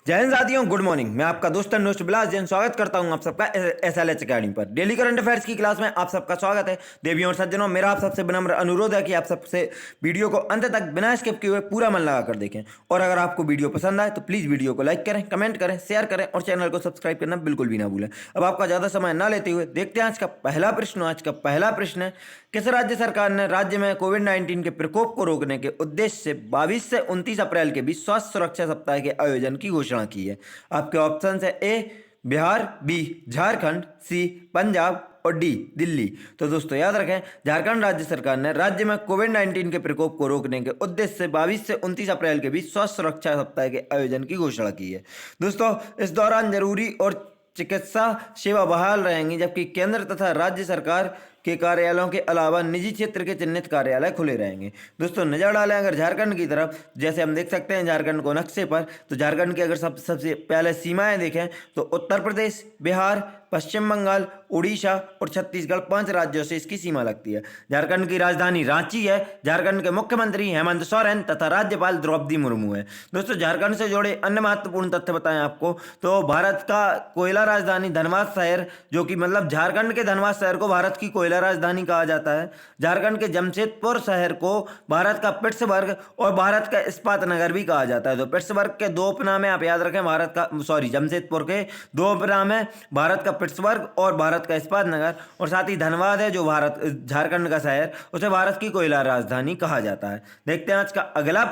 जय हिंद साथियों, good morning. मैं आपका दोस्त अनुष्ट बिलास जैन स्वागत करता हूं आप सबका SLH अकेडमी पर। डेली करंट अफेयर्स की क्लास में आप सबका स्वागत है। देवियों और सज्जनों, मेरा आप सबसे विनम्र अनुरोध है कि आप सबसे वीडियो को अंत तक बिना स्किप किए हुए पूरा मन लगा कर देखें। और अगर आपको वीडियो पसंद आए तो प्लीज़ वीडियो को लाइक करें, कमेंट करें, शेयर करें और चैनल को सब्सक्राइब करना बिल्कुल भी ना भूलें। अब आपका ज़्यादा समय ना लेते हुए देखते हैं आज का पहला प्रश्न है, किस राज्य सरकार ने राज्य में कोविड-19 के प्रकोप को रोकने के उद्देश्य से 22 से 29 अप्रैल के बीच स्वास्थ्य सुरक्षा सप्ताह के आयोजन की घोषणा की है? आपके ऑप्शन है ए बिहार, बी झारखंड, सी पंजाब और डी दिल्ली। तो दोस्तों याद रखें, झारखंड राज्य सरकार ने राज्य में कोविड-19 के प्रकोप को रोकने के उद्देश्य से 22 से 29 अप्रैल के बीच स्वास्थ्य सुरक्षा सप्ताह के आयोजन की घोषणा की है। दोस्तों इस दौरान जरूरी और चिकित्सा सेवा बहाल रहेंगी, जबकि केंद्र तथा राज्य सरकार के कार्यालयों के अलावा निजी क्षेत्र के चिन्हित कार्यालय खुले रहेंगे। दोस्तों नजर डालें अगर झारखंड की तरफ, जैसे हम देख सकते हैं झारखंड को नक्शे पर, तो झारखंड की अगर सबसे पहले सीमाएं देखें तो उत्तर प्रदेश, बिहार, पश्चिम बंगाल, उड़ीसा और छत्तीसगढ़ 5 राज्यों से इसकी सीमा लगती है। झारखंड की राजधानी रांची है। झारखंड के मुख्यमंत्री हेमंत सोरेन तथा राज्यपाल द्रौपदी मुर्मू है। दोस्तों झारखंड से जुड़े अन्य महत्वपूर्ण तथ्य बताएं आपको, तो भारत का कोयला राजधानी धनबाद शहर, जो कि मतलब झारखंड के धनबाद शहर को भारत की कोयला राजधानी कहा जाता है। झारखंड के जमशेदपुर शहर को भारत का पिट्सबर्ग और भारत का इस्पात नगर भी कहा जाता है। तो पिट्सबर्ग के दो उपनाम है, आप याद रखें, जमशेदपुर के दो उपनाम है, भारत का पिट्सबर्ग और भारत का इस्पात नगर। और साथ ही धनबाद है जो झारखंड का शहर, उसे भारत की कोयला राजधानी कहा जाता है। देखते हैं आज का अगला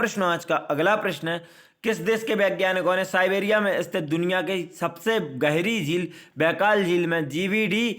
प्रश्न है, किस देश के वैज्ञानिकों ने साइबेरिया में स्थित दुनिया की सबसे गहरी झील बैकाल झील में GVD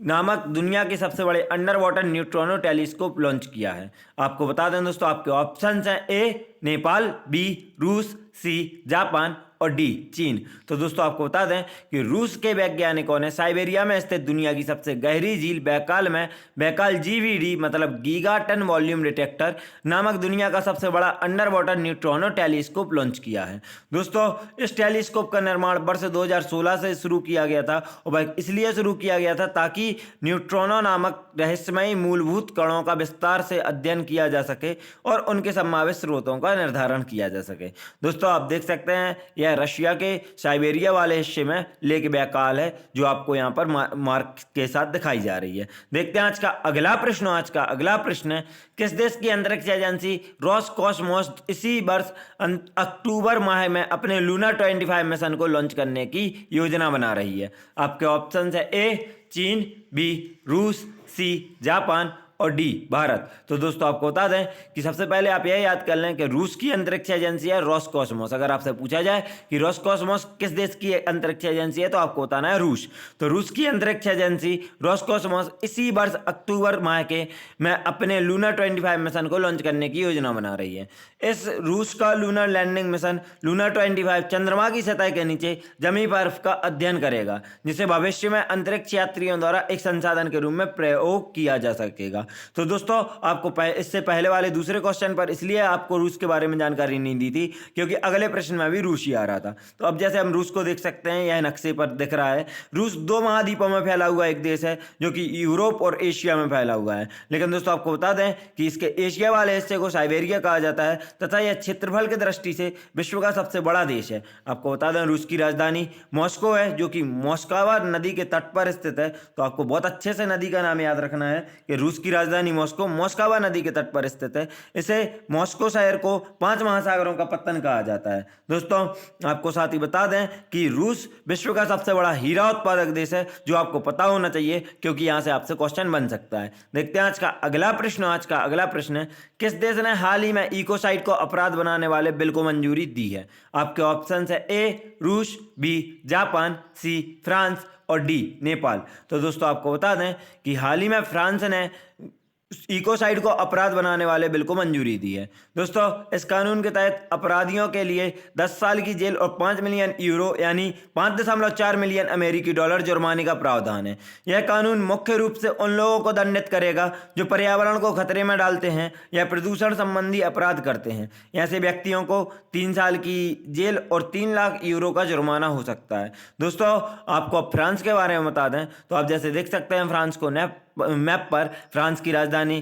नामक दुनिया के सबसे बड़े अंडर वाटर न्यूट्रॉनो टेलीस्कोप लॉन्च किया है? आपको बता दें दोस्तों, आपके ऑप्शंस हैं ए नेपाल, बी रूस, सी जापान और डी चीन। तो दोस्तों आपको बता दें कि रूस के वैज्ञानिकों ने साइबेरिया में स्थित दुनिया की सबसे गहरी झील बैकाल GVD मतलब गीगा टन वॉल्यूम डिटेक्टर नामक दुनिया का सबसे बड़ा अंडर वाटर न्यूट्रॉनो टेलीस्कोप लॉन्च किया है। दोस्तों इस टेलीस्कोप का निर्माण वर्ष 2016 से शुरू किया गया था, और भाई इसलिए शुरू किया गया था ताकि न्यूट्रॉनो नामक रहस्यमयी मूलभूत कणों का विस्तार से अध्ययन किया जा सके और उनके संभावित स्रोतों का निर्धारण किया जा सके। दोस्तों आप देख सकते हैं यह रशिया के साइबेरिया वाले हिस्से में लेक बैकाल है, जो आपको यहाँ पर मार्क के साथ दिखाई जा रही है। देखते हैं आज का अगला प्रश्न है, किस देश की अंतरिक्ष एजेंसी रोसकॉसमोस इसी वर्ष अक्टूबर माह में अपने लूना 25 मिशन को लॉन्च करने की योजना बना रही है? आपके ऑप्शन है ए चीन, बी रूस, सी जापान और डी भारत। तो दोस्तों आपको बता दें कि सबसे पहले आप यह याद कर लें कि रूस की अंतरिक्ष एजेंसी है रोसकॉसमोस। अगर आपसे पूछा जाए कि रोसकॉसमोस किस देश की अंतरिक्ष एजेंसी है, तो आपको बताना है रूस। तो रूस की अंतरिक्ष एजेंसी रोसकॉसमोस इसी वर्ष अक्टूबर माह के में अपने लूना 25 मिशन को लॉन्च करने की योजना बना रही है। इस रूस का लूनर लैंडिंग मिशन लूना 25 चंद्रमा की सतह के नीचे जमी बर्फ का अध्ययन करेगा, जिसे भविष्य में अंतरिक्ष यात्रियों द्वारा एक संसाधन के रूप में प्रयोग किया जा सकेगा। तो दोस्तों आपको इससे पहले वाले दूसरे क्वेश्चन पर इसलिए आपको रूस के बारे में जानकारी नहीं दी थी क्योंकि अगले प्रश्न में भी रूस ही आ रहा था। तो अब जैसे हम रूस को देख सकते हैं, यह नक्शे पर दिख रहा है, रूस 2 महाद्वीपों में फैला हुआ एक देश है जो कि यूरोप और एशिया में फैला हुआ है। लेकिन दोस्तों आपको बता दें कि इसके एशिया वाले हिस्से को साइबेरिया कहा जाता है तथा यह क्षेत्रफल की दृष्टि से विश्व का सबसे बड़ा देश है। आपको बता दें रूस की राजधानी मॉस्को है, जो कि मोस्कवा नदी के तट पर स्थित है। तो आपको बहुत अच्छे से नदी का नाम याद रखना है कि रूस की राजधानी मॉस्को मोस्कवा नदी के तट पर स्थित है। इसे मॉस्को शहर को 5 महासागरों का पत्तन कहा जाता है। दोस्तों आपको साथ ही बता दें कि रूस विश्व का सबसे बड़ा हीरा उत्पादक देश है, जो आपको पता होना चाहिए क्योंकि यहां से आपसे क्वेश्चन बन सकता है। देखते हैं आज का अगला प्रश्न है, किस देश ने हाल ही में इकोसाइड को अपराध बनाने वाले बिल को मंजूरी दी है? आपके ऑप्शन है ए रूस, बी जापान, सी फ्रांस और डी नेपाल। तो दोस्तों आपको बता दें कि हाल ही में फ्रांस ने इकोसाइड को अपराध बनाने वाले बिल को मंजूरी दी है। दोस्तों इस कानून के तहत अपराधियों के लिए 10 साल की जेल और 5 मिलियन यूरो यानी 5.4 मिलियन अमेरिकी डॉलर जुर्माने का प्रावधान है। यह कानून मुख्य रूप से उन लोगों को दंडित करेगा जो पर्यावरण को खतरे में डालते हैं या प्रदूषण संबंधी अपराध करते हैं। ऐसे व्यक्तियों को 3 साल की जेल और 3 लाख यूरो का जुर्माना हो सकता है। दोस्तों आपको फ्रांस के बारे में बता दें तो आप जैसे देख सकते हैं फ्रांस को मैप पर फ्रांस की राजधानी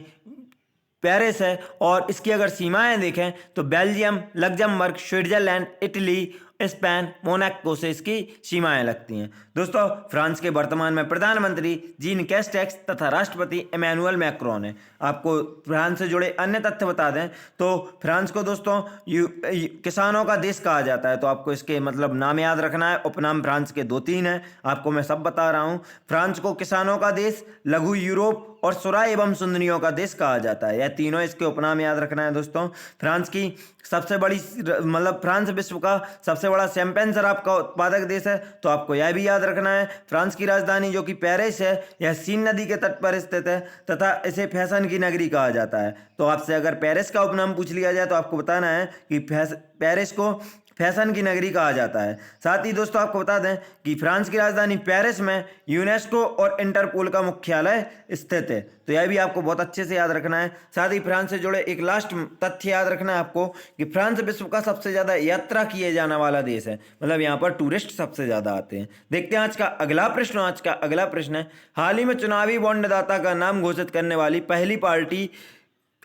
पेरिस है और इसकी अगर सीमाएं देखें तो Belgium, Luxembourg, Switzerland, Italy Spain, Monaco से इसकी सीमाएं लगती हैं। दोस्तों फ्रांस के वर्तमान में प्रधानमंत्री जीन कैस्टेक्स तथा राष्ट्रपति इमैनुअल मैक्रोन है। आपको फ्रांस से जुड़े अन्य तथ्य बता दें तो फ्रांस को दोस्तों किसानों का देश कहा जाता है, तो आपको इसके मतलब नाम याद रखना है। उपनाम फ्रांस के 2-3 हैं, आपको मैं सब बता रहा हूँ। फ्रांस को किसानों का देश, लघु यूरोप और सुराय एवं सुंदरियों का देश कहा जाता है। यह तीनों इसके उपनाम याद रखना है दोस्तों। फ्रांस की सबसे बड़ी मतलब फ्रांस विश्व का सबसे बड़ा शैंपेन शराब का उत्पादक देश है, तो आपको यह भी याद रखना है। फ्रांस की राजधानी जो कि पेरिस है, यह सीन नदी के तट पर स्थित है तथा इसे फैशन की नगरी कहा जाता है। तो आपसे अगर पेरिस का उपनाम पूछ लिया जाए तो आपको बताना है कि पेरिस को फैशन की नगरी कहा जाता है। साथ ही दोस्तों आपको बता दें कि फ्रांस की राजधानी पेरिस में यूनेस्को और इंटरपोल का मुख्यालय स्थित है, तो यह भी आपको बहुत अच्छे से याद रखना है। साथ ही फ्रांस से जुड़े एक लास्ट तथ्य याद रखना है आपको कि फ्रांस विश्व का सबसे ज़्यादा यात्रा किए जाने वाला देश है, मतलब यहाँ पर टूरिस्ट सबसे ज़्यादा आते हैं। देखते हैं आज का अगला प्रश्न। आज का अगला प्रश्न है, हाल ही में चुनावी बॉन्डदाता का नाम घोषित करने वाली पहली पार्टी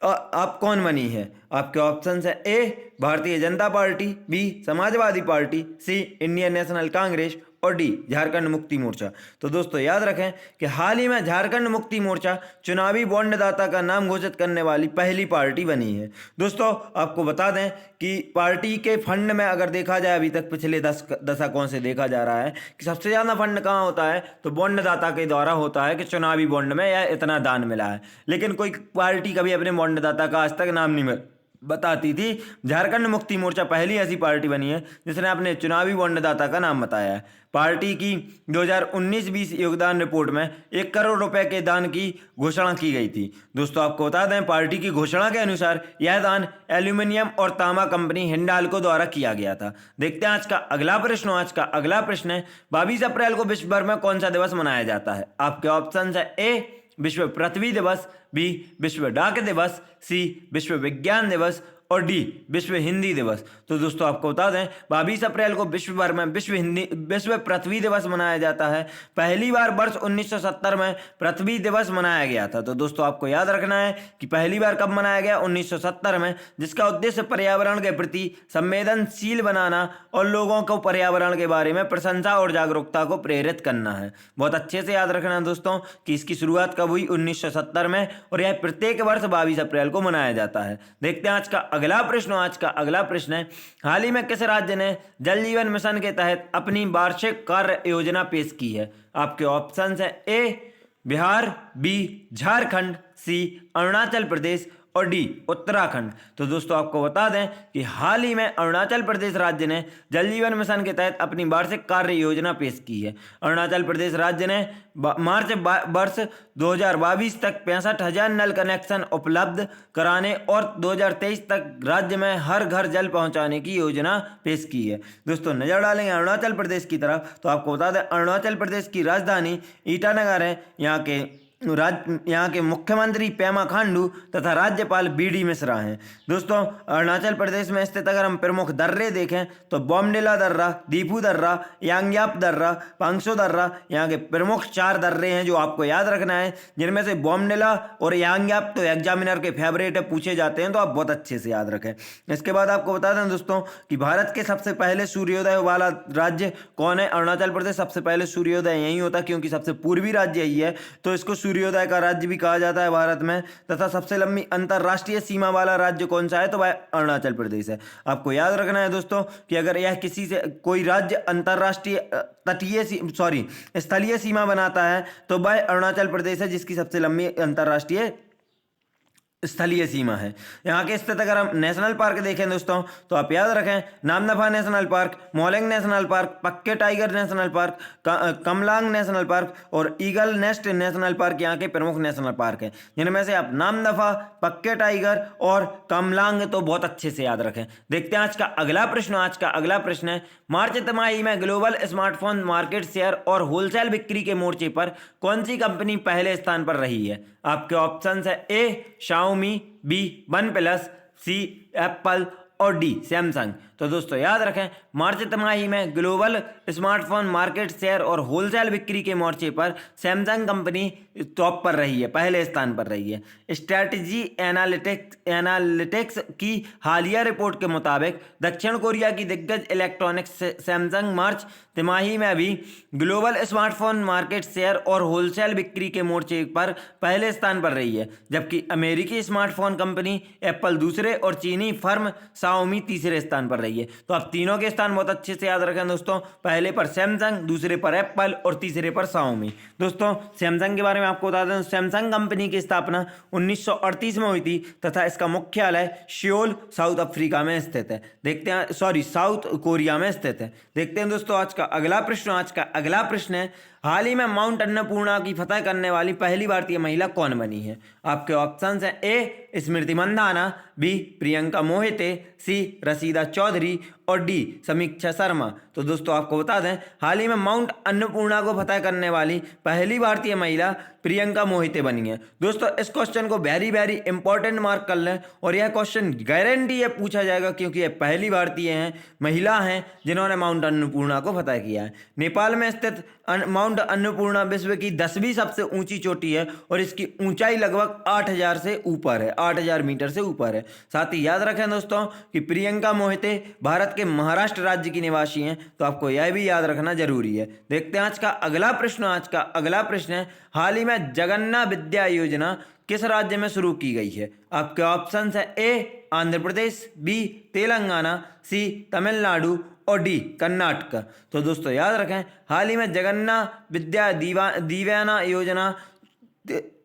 आप कौन बनी है? आपके ऑप्शंस है ए Bharatiya Janata party, B Samajwadi party, सी इंडियन नेशनल कांग्रेस और डी झारखंड मुक्ति मोर्चा। तो दोस्तों याद रखें कि हाल ही में झारखंड मुक्ति मोर्चा चुनावी बॉन्डदाता का नाम घोषित करने वाली पहली पार्टी बनी है। दोस्तों आपको बता दें कि पार्टी के फंड में अगर देखा जाए, अभी तक पिछले 10 दशकों से देखा जा रहा है कि सबसे ज़्यादा फंड कहाँ होता है, तो बॉन्डदाता के द्वारा होता है कि चुनावी बॉन्ड में यह इतना दान मिला है। लेकिन कोई पार्टी कभी अपने बॉन्डदाता का आज तक नाम नहीं बताती थी। झारखंड मुक्ति मोर्चा पहली ऐसी पार्टी बनी है जिसने अपने चुनावी बॉन्डदाता का नाम बताया है। पार्टी की 2019-20 योगदान रिपोर्ट में 1 करोड़ रुपए के दान की घोषणा की गई थी। दोस्तों आपको बता दें पार्टी की घोषणा के अनुसार यह दान एल्यूमिनियम और तांबा कंपनी हिंडाल्को द्वारा किया गया था। देखते हैं आज का अगला प्रश्न। आज का अगला प्रश्न है, 22 अप्रैल को विश्व भर में कौन सा दिवस मनाया जाता है? आपके ऑप्शन है ए विश्व पृथ्वी दिवस, बी विश्व डाक दिवस, सी विश्व विज्ञान दिवस और डी विश्व हिंदी दिवस। तो दोस्तों आपको बता दें 22 अप्रैल को विश्व भर में विश्व पृथ्वी दिवस मनाया जाता है। पहली बार वर्ष 1970 में पृथ्वी दिवस मनाया गया था। तो दोस्तों आपको याद रखना है कि पहली बार कब मनाया गया, 1970 में, जिसका उद्देश्य पर्यावरण के प्रति संवेदनशील बनाना और लोगों को पर्यावरण के बारे में प्रशंसा और जागरूकता को प्रेरित करना है। बहुत अच्छे से याद रखना है दोस्तों कि इसकी शुरुआत कब हुई, 1970 में, और यह प्रत्येक वर्ष 22 अप्रैल को मनाया जाता है। देखते हैं आज का अगला प्रश्न। आज का अगला प्रश्न है, हाल ही में किस राज्य ने जल जीवन मिशन के तहत अपनी वार्षिक कार्य योजना पेश की है? आपके ऑप्शंस है ए बिहार, बी झारखंड, सी अरुणाचल प्रदेश और डी उत्तराखंड। तो दोस्तों आपको बता दें कि हाल ही में अरुणाचल प्रदेश राज्य ने जल जीवन मिशन के तहत अपनी वार्षिक कार्य योजना पेश की है। अरुणाचल प्रदेश राज्य ने मार्च वर्ष 2022 तक 65,000 नल कनेक्शन उपलब्ध कराने और 2023 तक राज्य में हर घर जल पहुंचाने की योजना पेश की है। दोस्तों नजर डालेंगे अरुणाचल प्रदेश की तरफ तो आपको बता दें अरुणाचल प्रदेश की राजधानी ईटानगर है। यहाँ के मुख्यमंत्री पेमा खांडू तथा राज्यपाल बीडी मिश्रा हैं। दोस्तों अरुणाचल प्रदेश में स्थित अगर हम प्रमुख दर्रे देखें तो बोमडिला दर्रा, दीपू दर्रा, यांग्याप दर्रा, पांगसो दर्रा यहाँ के प्रमुख 4 दर्रे हैं जो आपको याद रखना है, जिनमें से बोमडिला और यांग्याप तो एग्जामिनर के फेवरेट है, पूछे जाते हैं, तो आप बहुत अच्छे से याद रखें। इसके बाद आपको बता दें दोस्तों कि भारत के सबसे पहले सूर्योदय वाला राज्य कौन है? अरुणाचल प्रदेश। सबसे पहले सूर्योदय यही होता क्योंकि सबसे पूर्वी राज्य यही है, तो इसको सूर्योदय का राज्य भी कहा जाता है भारत में। तथा सबसे लंबी अंतरराष्ट्रीय सीमा वाला राज्य कौन सा है? तो वह अरुणाचल प्रदेश है। आपको याद रखना है दोस्तों कि अगर यह किसी से कोई राज्य अंतरराष्ट्रीय स्थलीय सीमा बनाता है तो वह अरुणाचल प्रदेश है, जिसकी सबसे लंबी अंतरराष्ट्रीय स्थलीय सीमा है। यहाँ के स्थित अगर हम नेशनल पार्क देखें दोस्तों तो आप याद रखें Namdapha national park, Mouling national park, Pakke tiger national park, Kamlang national park और ईगल नेस्ट नेशनल पार्क यहाँ के प्रमुख नेशनल पार्क हैं, जिनमें से आप नामदफा, पक्के टाइगर और कमलांग तो बहुत अच्छे से याद रखें। देखते हैं आज का अगला प्रश्न। आज का अगला प्रश्न है, मार्च तिमाही में ग्लोबल स्मार्टफोन मार्केट शेयर और होलसेल बिक्री के मोर्चे पर कौन सी कंपनी पहले स्थान पर रही है? आपके ऑप्शन है ए शाओमी, बी वन प्लस, सी एप्पल और डी सैमसंग। तो दोस्तों याद रखें, मार्च तिमाही में ग्लोबल स्मार्टफोन मार्केट शेयर और होलसेल बिक्री के मोर्चे पर सैमसंग कंपनी टॉप पर रही है, पहले स्थान पर रही है। स्ट्रैटेजी एनालिटिक्स की हालिया रिपोर्ट के मुताबिक दक्षिण कोरिया की दिग्गज इलेक्ट्रॉनिक्स सैमसंग मार्च तिमाही में भी ग्लोबल स्मार्टफोन मार्केट शेयर और होलसेल बिक्री के मोर्चे पर पहले स्थान पर रही है, जबकि अमेरिकी स्मार्टफोन कंपनी एप्पल दूसरे और चीनी फर्म शाओमी तीसरे स्थान पर रही है। तो आप तीनों के स्थान बहुत अच्छे से याद रखें दोस्तों, पहले पर सैमसंग, दूसरे पर एप्पल और तीसरे पर शाओमी। दोस्तों सैमसंग के बारे में आपको बता दें, सैमसंग कंपनी की स्थापना 1938 में हुई थी तथा इसका मुख्यालय सियोल साउथ अफ्रीका में स्थित है। देखते हैं, साउथ कोरिया में स्थित है। देखते हैं दोस्तों आज का अगला प्रश्न है, हाल ही में माउंट अन्नपूर्णा की फतह करने वाली पहली भारतीय महिला कौन बनी है? आपके ऑप्शंस हैं, ए स्मृति मंदाना, बी प्रियंका मोहिते, सी रसीदा चौधरी और डी समीक्षा शर्मा। तो दोस्तों आपको बता दें, हाल ही में माउंट अन्नपूर्णा को फतह करने वाली पहली भारतीय महिला प्रियंका मोहिते बनी है। दोस्तों इस क्वेश्चन को वेरी इंपॉर्टेंट मार्क कर लें, और यह क्वेश्चन गारंटी है पूछा जाएगा, क्योंकि ये पहली भारतीय हैं, महिला हैं जिन्होंने माउंट अन्नपूर्णा को फतह किया है। नेपाल में स्थित माउंट अन्नपूर्णा विश्व की 10वीं सबसे ऊंची चोटी है और इसकी ऊंचाई लगभग 8000 से ऊपर है, 8000 मीटर से ऊपर है। साथ ही याद रखें दोस्तों कि प्रियंका मोहिते भारत के महाराष्ट्र राज्य की निवासी हैं, तो आपको यह भी याद रखना जरूरी है। देखते हैं आज का अगला प्रश्न है, हाल ही में जगन्ना विद्या योजना किस राज्य में शुरू की गई है? आपके ऑप्शंस है, ए आंध्र प्रदेश, बी तेलंगाना, सी तमिलनाडु और डी कर्नाटक। तो दोस्तों याद रखें, हाल ही में जगन्ना विद्या दिव्याना योजना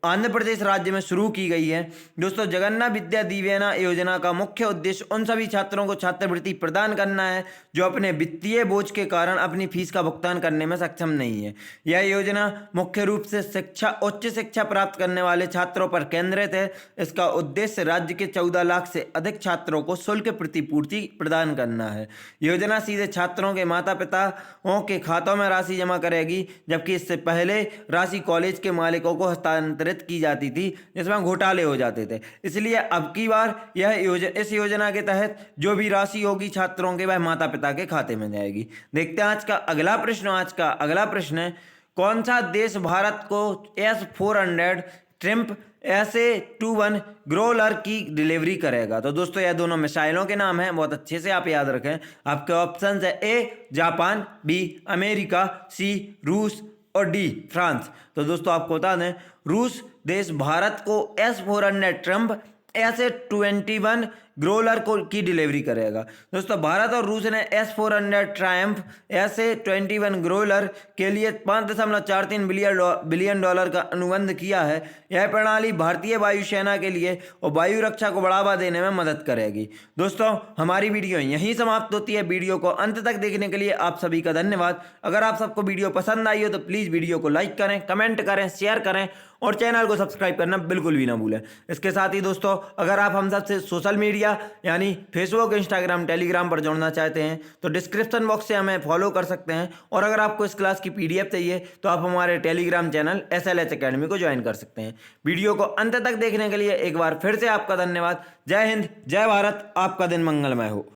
आंध्र प्रदेश राज्य में शुरू की गई है। दोस्तों जगन्ना विद्या दिव्याना योजना का मुख्य उद्देश्य उन सभी छात्रों को छात्रवृत्ति प्रदान करना है जो अपने वित्तीय बोझ के कारण अपनी फीस का भुगतान करने में सक्षम नहीं है। यह योजना मुख्य रूप से उच्च शिक्षा प्राप्त करने वाले छात्रों पर केंद्रित है। इसका उद्देश्य राज्य के 14 लाख से अधिक छात्रों को शुल्क प्रतिपूर्ति प्रदान करना है। योजना सीधे छात्रों के माता पिताओं के खातों में राशि जमा करेगी, जबकि इससे पहले राशि कॉलेज के मालिकों को हस्तांतरित की जाती थी, जिसमें घोटाले हो जाते थे। इसलिए अब की बार इस योजना के तहत जो भी राशि होगी छात्रों के, वह माता पिता के खाते में जाएगी। देखते हैं आज का अगला प्रश्न है, कौन सा देश भारत को S-400 ट्रम्प SA-21 ग्रोलर की डिलीवरी करेगा? तो दोस्तों यह दोनों मिसाइलों के नाम हैं, बहुत अच्छे से आप याद रखें। आपके ऑप्शंस है, ए जापान, बी अमेरिका, सी रूस और डी फ्रांस। तो दोस्तों आपको बता दें, रूस देश भारत को S-400 ट्रम्प SA-21 ग्रोलर की डिलीवरी करेगा। दोस्तों भारत और रूस ने S-400 ट्रायम्फ SA-21 ग्रोलर के लिए $5.43 बिलियन का अनुबंध किया है। यह प्रणाली भारतीय वायुसेना के लिए और वायु रक्षा को बढ़ावा देने में मदद करेगी। दोस्तों हमारी वीडियो यहीं समाप्त होती है। वीडियो को अंत तक देखने के लिए आप सभी का धन्यवाद। अगर आप सबको वीडियो पसंद आई हो तो प्लीज़ वीडियो को लाइक करें, कमेंट करें, शेयर करें और चैनल को सब्सक्राइब करना बिल्कुल भी ना भूलें। इसके साथ ही दोस्तों अगर आप हम सबसे सोशल मीडिया यानी फेसबुक, इंस्टाग्राम, टेलीग्राम पर जुड़ना चाहते हैं तो डिस्क्रिप्शन बॉक्स से हमें फॉलो कर सकते हैं, और अगर आपको इस क्लास की PDF चाहिए तो आप हमारे टेलीग्राम चैनल SLH अकेडमी को ज्वाइन कर सकते हैं। वीडियो को अंत तक देखने के लिए एक बार फिर से आपका धन्यवाद। जय हिंद, जय भारत, आपका दिन मंगलमय हो।